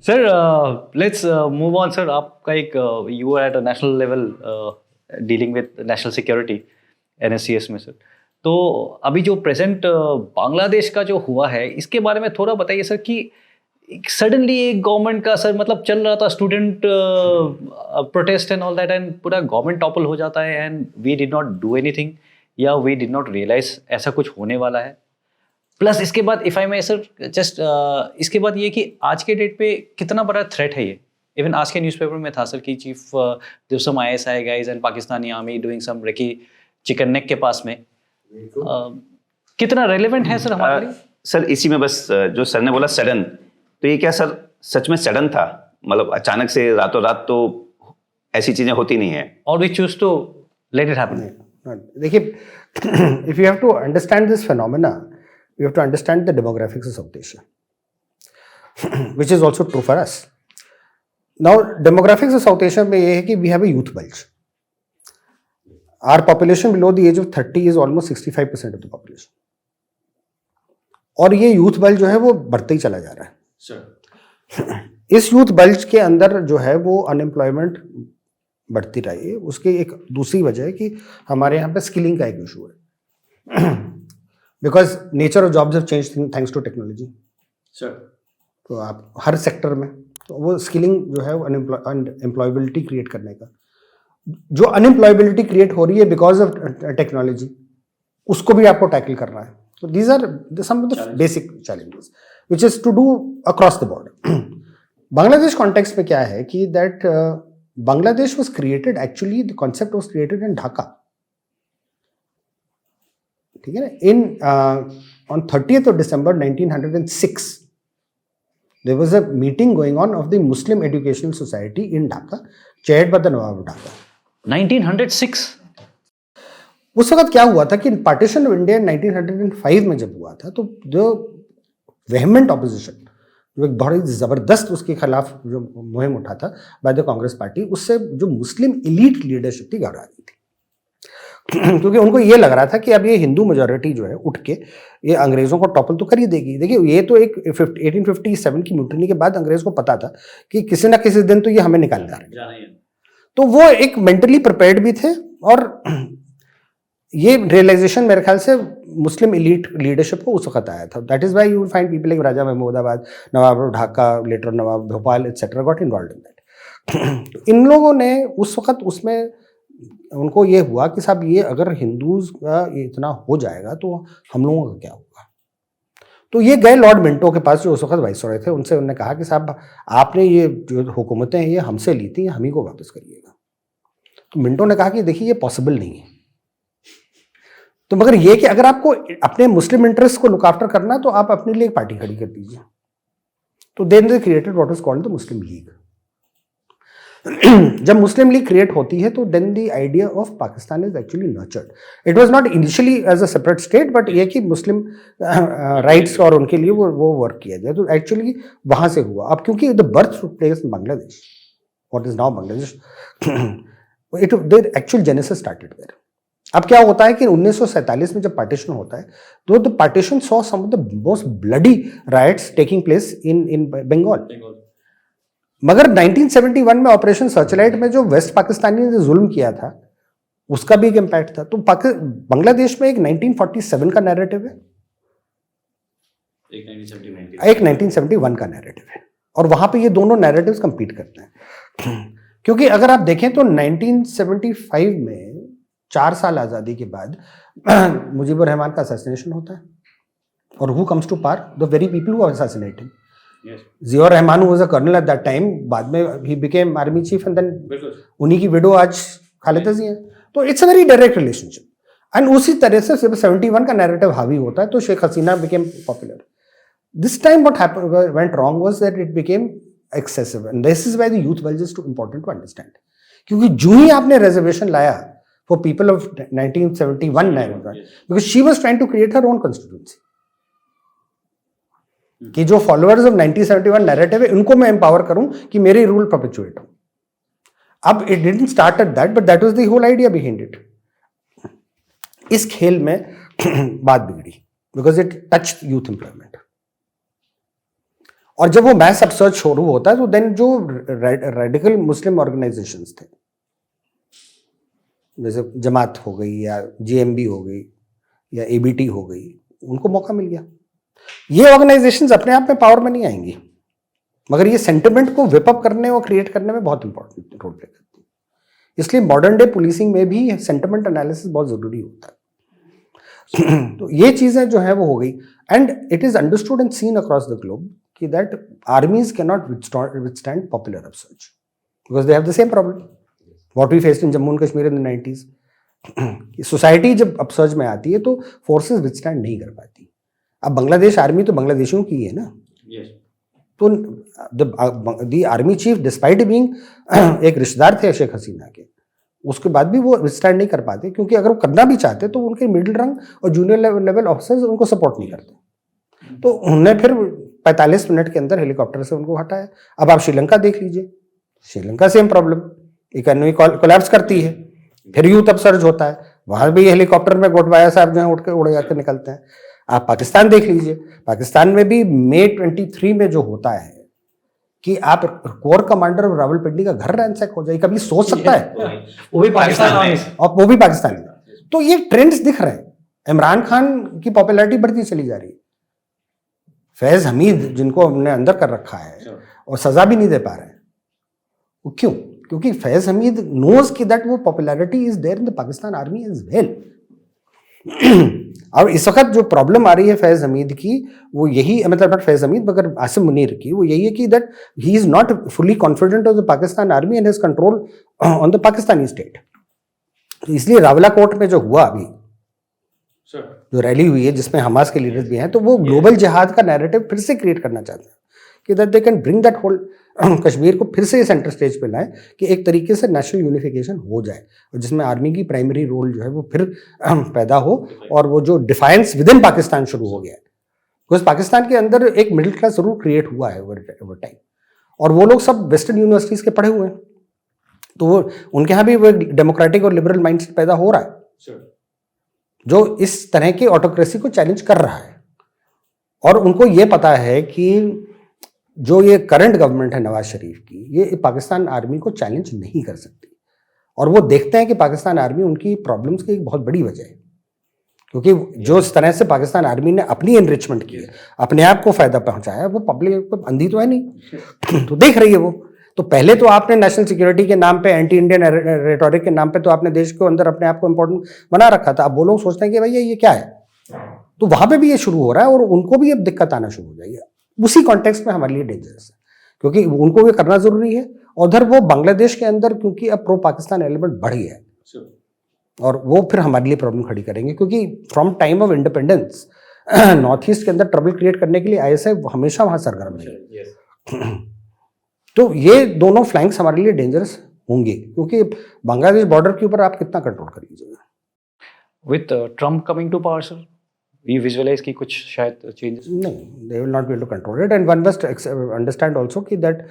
Sir let's move on sir. आपका एक you are at a national level dealing with national security NSCS में sir. तो अभी जो प्रेजेंट बांग्लादेश का जो हुआ है इसके बारे में थोड़ा बताइए सर कि सडनली एक गवर्नमेंट का सर मतलब चल रहा था student protest and all that and पूरा गवर्नमेंट टॉपल हो जाता है and we did not do anything या वी डिड नॉट रियलाइज ऐसा कुछ होने वाला है. प्लस इसके बाद if I may sir just इसके बाद ये कि आज के डेट पे कितना बड़ा थ्रेट है ये. इवन आज के न्यूज़पेपर में था सर कि chief there some ISI guys and Pakistani army doing some recce chicken neck के पास में. कितना रेलेवेंट है सर हमारे लिए? सर इसी में बस जो सर ने बोला सडन, तो ये क्या सर सच में सडन था? मतलब अचानक से रातों रात तो ऐसी चीजें होती नहीं है. और we choose to let it happen. देखिए, if you have to understand this phenomena, you have to understand the demographics of South Asia, which is also true for us. Now, demographics of South Asia में ये है कि we have a youth bulge. Our population below the age of 30 is almost 65% of the population. और ये youth bulge जो है वो बढ़ते ही चला जा रहा है. Sure. इस youth bulge के अंदर जो है वो unemployment बढ़ती रही है. उसकी एक दूसरी वजह है कि हमारे यहाँ पे स्किलिंग का एक इशू है. Because nature of jobs have changed thanks to technology. Sure. तो आप हर सेक्टर में तो वो स्किलिंग जो है वो अनएम्प्लॉयबिलिटी क्रिएट करने का, जो अनएम्प्लॉयबिलिटी क्रिएट हो रही है बिकॉज ऑफ टेक्नोलॉजी, उसको भी आपको टैकल करना है. तो these are some of the basic challenges which is to do across the board. Bangladesh context में क्या है कि that Bangladesh was created, actually the concept was created in Dhaka. ठीक है ना. In on 30th of December 1906 there was a meeting going on of the Muslim Educational Society in Dhaka, chaired by the Nawab of Dhaka. 1906. उस वक्त क्या हुआ था कि partition of India 1905 में जब हुआ था तो जो वेहमेंट ऑपोजिशन, जो एक बहुत जबरदस्त उसके खिलाफ जो मुहिम उठा था बाय द कांग्रेस पार्टी, उससे जो मुस्लिम एलीट लीडरशिप थी घबरा रही थी. क्योंकि उनको ये लग रहा था कि अब ये हिंदू मेजॉरिटी जो है उठ के ये अंग्रेजों को टॉपल तो कर ही देगी. देखिए, ये तो एक 1857 की म्यूटिनी के बाद अंग्रेज को पता था कि किसी ना किसी दिन तो ये हमें निकाल देंगे. तो वो एक मेंटली प्रिपेयर्ड भी थे और ये रियलाइजेशन मेरे ख्याल से मुस्लिम एलीट लीडरशिप को उस वक्त आया था. That is why you will find people like Raja Mahmudabad, Nawab of Dhaka, later Nawab Bhopal etcetera got involved in that. इन लोगों ने उस वक्त उसमें उनको ये हुआ कि साहब ये अगर हिंदूज का इतना हो जाएगा तो हम लोगों का क्या होगा. तो ये गए लॉर्ड मिंटो के पास जो उस वक्त वाइसरॉय थे, उनसे उन्होंने कहा कि साहब आपने ये जो हुकूमतें हैं ये हमसे ली थी, हम ही को वापस करिएगा. तो मिंटो ने कहा कि देखिए ये पॉसिबल नहीं है. तो मगर ये कि अगर आपको अपने मुस्लिम इंटरेस्ट को लुक आफ्टर करना तो आप अपने लिए एक पार्टी खड़ी कर दीजिए. तो then they created what is called the Muslim League. जब मुस्लिम लीग क्रिएट होती है तो then the idea of Pakistan is actually nurtured. It was not initially as a separate state, but ये कि मुस्लिम राइट्स और उनके लिए वो वर्क किया जाए. तो एक्चुअली वहां से हुआ. अब क्योंकि the birth took place in Bangladesh, what is now Bangladesh, it there actual genesis started there. अब क्या होता है कि 1947 में जब पार्टीशन होता है तो the partition saw some of the most bloody riots taking place in Bengal. मगर 1971 में ऑपरेशन सर्चलाइट में जो वेस्ट पाकिस्तानी ने जुल्म किया था उसका भी एक इम्पैक्ट था. तो बांग्लादेश में एक 1947 का नैरेटिव है, एक 1971 का नैरेटिव है, और वहां पे ये दोनों नैरेटिव्स कंपीट करते हैं. क्योंकि अगर आप देखें तो 1975 में 4 साल आजादी के बाद मुजीबुर रहमान का असैसिनेशन होता है. और who comes to power? The very people who assassinated him. Ziaur Rahman was a colonel at that time, बाद में ही became army chief and then उन्हीं की विडो आज खालिदा जी हैं. तो it's a very direct relationship. And उसी तरह से जब 71 का नैरेटिव हावी होता है तो Sheikh Hasina became popular. This time what went wrong was that it became excessive, and this is why the youth bulge is too important to understand. क्योंकि जो ही आपने रिजर्वेशन लाया for people of 1971 narrative, because she was trying to create her own constituency, कि जो followers of 1971 narrative है उनको मैं एम्पावर करूं कि मेरे रूल परपेचुएट हो. अब it didn't start at that, but that was the whole idea behind it. इस खेल में बात बिगड़ी because it touched youth employment. और जब वो मैस अपसर्च शुरू होता है तो देन जो रेडिकल मुस्लिम ऑर्गेनाइजेशंस थे, जैसे जमात हो गई या जेएमबी हो गई या एबीटी हो गई, उनको मौका मिल गया। ये ऑर्गेनाइजेशंस अपने आप में पावर में नहीं आएंगी, मगर ये सेंटिमेंट को विप अप करने और क्रिएट करने में बहुत इंपॉर्टेंट रोल प्ले करती है। इसलिए मॉडर्न डे पुलिसिंग में भी सेंटिमेंट एनालिसिस बहुत जरूरी होता है। तो ये चीजें जो है वो हो गई, and it is understood and seen across the globe कि that armies can not withstand popular upsurge because they have the same problem what we faced in Jammu and Kashmir in the 90s। Society जब upsurge में आती है तो forces withstand नहीं कर पाती। अब बांग्लादेश आर्मी तो बांग्लादेशियों की है ना, तो the army chief despite being एक रिश्तेदार थे शेख हसीना के, उसके बाद भी वो विथस्टैंड नहीं कर पाते, क्योंकि अगर वो करना भी चाहते तो उनके मिडिल रंग और जूनियर लेवल ऑफिसर्स उनको सपोर्ट नहीं करते। तो उन्होंने फिर 45 मिनट के अंदर हेलीकॉप्टर से उनको हटाया। अब आप श्रीलंका देख लीजिए, Sri Lanka same problem, economy collapse करती है, फिर यूथ अपसर्ज होता है, वहां भी हेलीकॉप्टर में गोटबाया साहब जो है उठ के उड़ जाकर निकलते हैं। आप पाकिस्तान देख लीजिए, पाकिस्तान में भी मई 23 में जो होता है कि आप कोर कमांडर रावलपिंडी का घर रैंसैक हो जाए, कभी सोच सकता है? वो भी पाकिस्तान में, और वो भी पाकिस्तान में। तो ये ट्रेंड्स दिख रहे हैं। इमरान खान की पॉपुलैरिटी बढ़ती चली जा रही है। फैज हमीद जिनको हमने अंदर कर रखा है और सजा भी नहीं दे पा रहे हैं, वो क्यों? क्योंकि फैज हमीद नोज कि दैट वो popularity is there in the Pakistan army as well. और इस वक्त जो प्रॉब्लम आ रही है फैज हमीद की, वो यही, मतलब नॉट फैज हमीद मगर आसिम मुनीर की, वो यही है कि that he is not fully confident of the Pakistan army and his control on the Pakistani state. तो इसलिए रावलाकोट में जो हुआ अभी जो रैली हुई है जिसमें हमास के लीडर्स भी हैं, तो वो ग्लोबल जिहाद का नैरेटिव फिर से क्रिएट करना चाहते हैं कि that they can bring that whole Kashmir को फिर से सेंटर स्टेज पे लाए कि एक तरीके से नेशनल यूनिफिकेशन हो जाए, और जिसमें आर्मी की प्राइमरी रोल जो है वो फिर पैदा हो, और वो जो डिफाइंस विद इन पाकिस्तान शुरू हो गया है। बिकॉज पाकिस्तान के अंदर एक मिडिल क्लास जरूर क्रिएट हुआ है ओवर टाइम, और वो लोग सब वेस्टर्न यूनिवर्सिटीज के पढ़े हुए हैं, तो वो उनके यहाँ भी वो डेमोक्रेटिक और लिबरल माइंडसेट पैदा हो रहा है जो इस तरह की ऑटोक्रेसी को चैलेंज कर रहा है। और उनको ये पता है कि जो ये करंट गवर्नमेंट है नवाज शरीफ की, ये पाकिस्तान आर्मी को चैलेंज नहीं कर सकती, और वो देखते हैं कि पाकिस्तान आर्मी उनकी प्रॉब्लम्स की एक बहुत बड़ी वजह है, क्योंकि जो इस तरह से पाकिस्तान आर्मी ने अपनी एनरिचमेंट की है, अपने आप को फायदा पहुंचाया, वो पब्लिक को अंधी तो है नहीं तो देख रही है वो। तो पहले तो आपने नेशनल सिक्योरिटी के नाम पे, एंटी इंडियन रेटोरिक के नाम पे तो आपने देश के अंदर अपने आप को इम्पोर्टेंट बना रखा था। अब वो लोग सोचते हैं कि भैया ये क्या है, तो वहां पे भी ये शुरू हो रहा है, और उनको भी अब दिक्कत आना शुरू हो जाएगी। उसी कॉन्टेक्स्ट में हमारे लिए डेंजरस है, क्योंकि उनको भी करना जरूरी है। उधर वो बांग्लादेश के अंदर क्योंकि अब प्रो पाकिस्तान एलिमेंट बढ़ गया है, और वो फिर हमारे लिए प्रॉब्लम खड़ी करेंगे, क्योंकि from time of independence north east के अंदर ट्रबल क्रिएट करने के लिए आईएसआई हमेशा वहां सरगर्म है। तो ये दोनों फ्लैंक्स हमारे लिए डेंजरस होंगे, क्योंकि बांग्लादेश बॉर्डर के ऊपर आप कितना कंट्रोल कर लीजिएगा। With Trump coming to power sir, we visualise की कुछ शायद चेंजेस नहीं, they will not be able to control it, and one must understand also कि दैट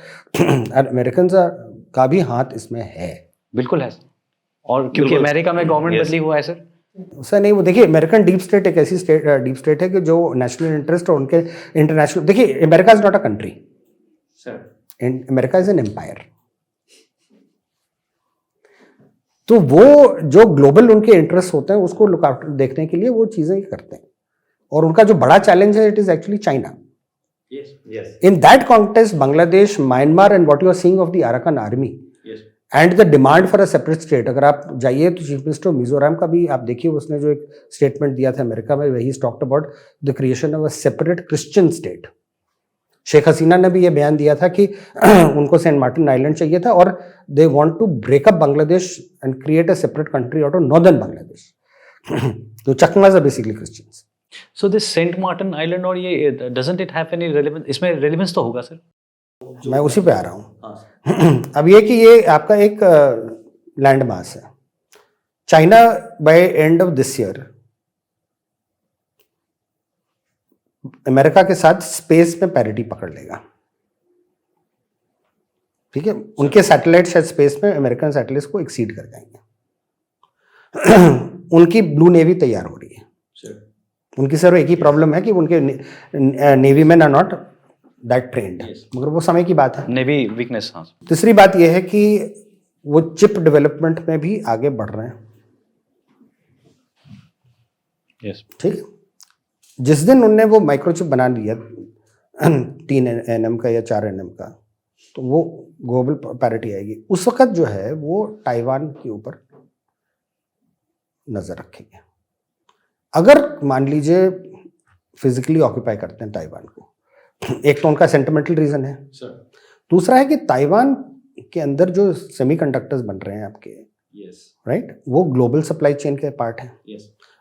अमेरिकन का भी हाथ इसमें है। बिल्कुल है, और क्योंकि अमेरिका में गवर्नमेंट बदली हुआ है सर। सर नहीं, वो देखिए अमेरिकन डीप स्टेट एक ऐसी डीप स्टेट है कि जो नेशनल इंटरेस्ट और उनके इंटरनेशनल, देखिए America is not a country sir, America is an empire. तो वो जो ग्लोबल उनके इंटरेस्ट होते हैं उसको लुक आफ्टर देखने के लिए वो चीजें करते हैं, और उनका जो बड़ा चैलेंज है it is actually China. In that context Bangladesh, Myanmar and what you are seeing of the Arakan army and the demand for a separate state. अगर आप जाइए तो चीफ मिनिस्टर मिजोरम का भी आप देखिए, उसने जो एक स्टेटमेंट दिया था अमेरिका में, वही talked about the creation of a separate Christian state. Sheikh Hasina ने भी ये बयान दिया था कि उनको सेंट मार्टिन आइलैंड चाहिए था, और they want to break up Bangladesh and create a separate country out of northern Bangladesh. तो Chakmas are basically Christians. So this Saint Martin island और ये doesn't it have any relevance, इसमें रेलेवेंस तो होगा सर? मैं उसी पे आ रहा हूँ। अब ये कि ये आपका एक लैंड मास है। China bye end of this year America के साथ स्पेस में पैरिटी पकड़ लेगा, ठीक है? उनके सैटेलाइट शायद स्पेस में अमेरिकन सैटेलाइट्स को एक्सीड कर जाएंगे। उनकी ब्लू नेवी तैयार हो रही है। उनकी सर एक ही प्रॉब्लम है कि उनके navy man are not that trained, मगर वो समय की बात है। नेवी वीकनेस, हाँ। तीसरी बात यह है कि वो चिप डेवलपमेंट में भी आगे बढ़ रहे हैं। यस। ठीक, जिस दिन उनने वो माइक्रोचिप बना लिया 3 nm का या 4 nm का, तो वो ग्लोबल पैरिटी आएगी। उस वक्त जो है वो ताइवान के ऊपर नजर रखेंगे। अगर मान लीजिए फिजिकली ऑक्यूपाई करते हैं ताइवान को, एक तो उनका सेंटिमेंटल रीजन है, दूसरा है कि ताइवान के अंदर जो सेमीकंडक्टर्स बन रहे हैं आपके, राइट, वो ग्लोबल सप्लाई चेन के पार्ट है।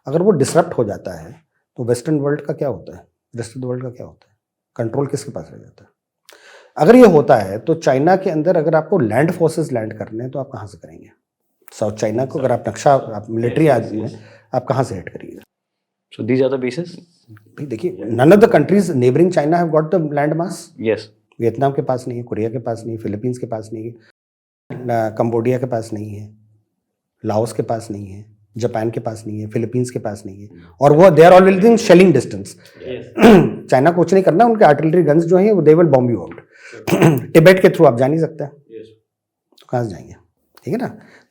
अगर वो डिसरप्ट हो जाता है तो वेस्टर्न वर्ल्ड का क्या होता है, रेस्ट ऑफ द वर्ल्ड का क्या होता है, कंट्रोल किसके पास रह जाता है? अगर ये होता है तो चाइना के अंदर अगर आपको लैंड फोर्सेस लैंड करने हैं तो आप कहाँ से करेंगे? साउथ चाइना को अगर आप नक्शा, आप मिलिट्री आदमी हैं, आप कहाँ से हिट करिएगा? So these are the bases? भाई देखिए, none of the countries neighbouring China have got the land mass. Yes. Vietnam के पास नहीं है, कोरिया के पास नहीं है, फिलीपींस के पास नहीं है, कंबोडिया के पास नहीं है, लाओस के पास नहीं है, जापान के पास नहीं है, फिलीपींस के पास नहीं है, और वो they are all within shelling distance. China को कुछ नहीं करना, उनके आर्टिलरी गन्स जो हैं वो they will bomb you out. Tibet के थ्रू आप जा नहीं सकते, तो कहाँ से जाएंगे? ठीक है ना?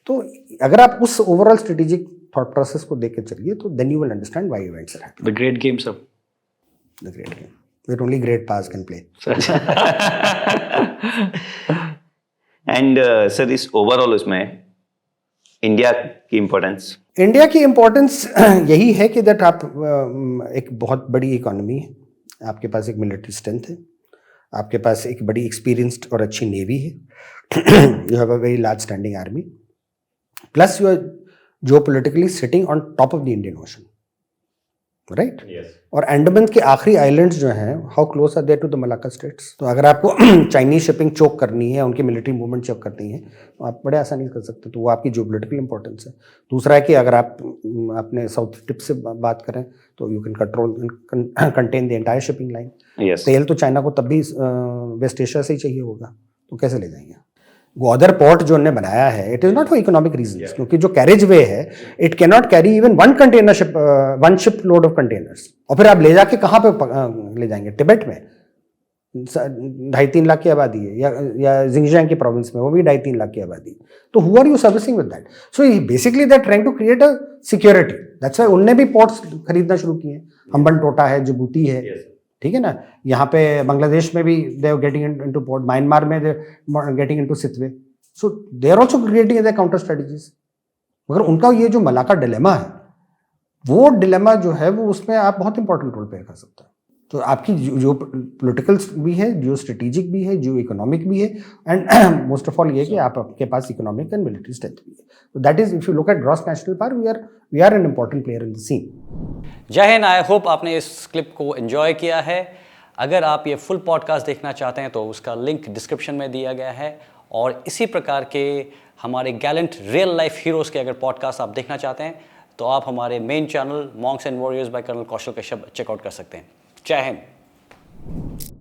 तो अगर आप उस ओवरऑल स्ट्रेटेजिक थॉट प्रोसेस को देख के चलिए तो then you will understand why events are happening. The great game, sir. The great game that only great powers can play. And sir इस ओवरऑल उसमें इंडिया की इम्पोर्टेंस? इंडिया की importance यही है कि दैट आप एक बहुत बड़ी इकोनॉमी है, आपके पास एक मिलिट्री स्ट्रेंथ है, आपके पास एक बड़ी एक्सपीरियंस्ड और अच्छी नेवी है, you have a very large standing army, plus you are geopolitically sitting on top of the Indian Ocean, right? और अंडमान के आखिरी आइलैंड्स जो हैं, how close are there to the Malacca straits? तो अगर आपको चाइनीज शिपिंग चोक करनी है, उनकी मिलिट्री मूवमेंट चोक करनी है, तो आप बड़े आसानी से कर सकते हैं। तो वो आपकी जियोपॉलिटिकल इंपॉर्टेंस है। दूसरा है कि अगर आप अपने साउथ टिप से बात करें तो you can contain the entire shipping line. Yes. तेल तो चाइना को तब भी वेस्ट एशिया से ही चाहिए होगा, तो कैसे ले जाएंगे? ग्वादर पोर्ट जो उन्होंने बनाया है, it is not for economic reasons, क्योंकि जो कैरेज वे है it can not carry even one ship load of containers. और फिर आप ले जाके कहाँ पे ले जाएंगे? टिबेट में 2.5-3 लाख की आबादी है, या जिंगजियांग की प्रोविंस में वो भी 2.5-3 लाख की आबादी। तो who are you servicing with that? So basically they are trying to create a security. That's why उनने भी पोर्ट्स खरीदना शुरू किए हैं। हम्बनटोटा है, जिबूती है, ठीक है ना? यहाँ पे बांग्लादेश में भी they are getting into port, Myanmar में they are getting into Sittwe. So they are also creating their counter strategies. मगर उनका ये जो मलाका डिलेमा है, वो डिलेमा जो है वो उसमें आप बहुत इंपॉर्टेंट रोल प्ले कर सकते हैं। तो आपकी जो पॉलिटिकल भी है, जियो स्ट्रेटेजिक भी है, जियो इकोनॉमिक भी है, एंड मोस्ट ऑफ ऑल ये कि आपके पास इकोनॉमिक एंड मिलिट्री स्ट्रेंथ भी है। तो that is, if you look at gross national power, we are an important player in the scene. Jai Hind. I hope आपने इस क्लिप को एंजॉय किया है। अगर आप ये फुल पॉडकास्ट देखना चाहते हैं तो उसका लिंक डिस्क्रिप्शन में दिया गया है, और इसी प्रकार के हमारे गैलेंट रियल लाइफ हीरोज़ के अगर पॉडकास्ट आप देखना चाहते हैं तो आप हमारे main channel monks and warriors by colonel Kaushal Kashyap check out कर सकते हैं। जय हिंद।